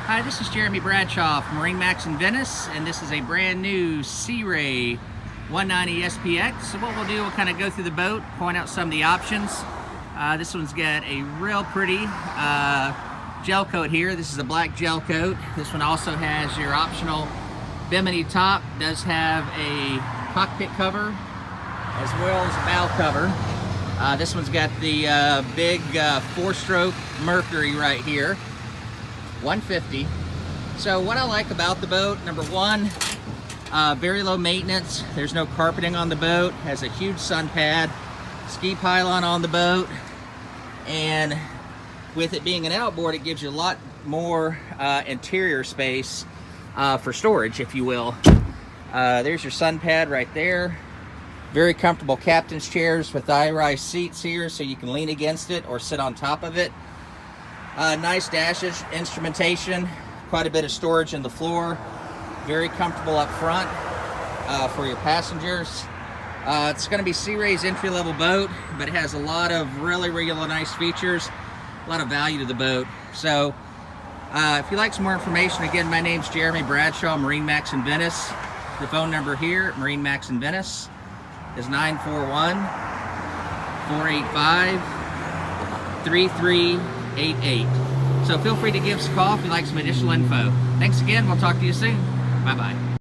Hi, this is Jeremy Bradshaw from MarineMax in Venice, and this is a brand new Sea Ray 190 SPX. So what we'll do, we'll kind of go through the boat, point out some of the options. This one's got a real pretty gel coat here. This is a black gel coat. This one also has your optional bimini top. It does have a cockpit cover as well as a bow cover. This one's got the big 4-stroke Mercury right here. 150. So what I like about the boat, number one, very low maintenance. There's no carpeting on the boat. Has a huge sun pad, ski pylon on the boat, and with it being an outboard, it gives you a lot more interior space for storage, if you will. There's your sun pad right there. Very comfortable captain's chairs with high-rise seats here, so you can lean against it or sit on top of it. Nice dashes, instrumentation, quite a bit of storage in the floor. Very comfortable up front for your passengers. It's going to be Sea Ray's entry-level boat, but it has a lot of really nice features, a lot of value to the boat. So if you'd like some more information, again, my name's Jeremy Bradshaw, MarineMax in Venice. The phone number here at MarineMax in Venice is 941-485-3388. So feel free to give us a call if you'd like some additional info. Thanks again. We'll talk to you soon. Bye-bye.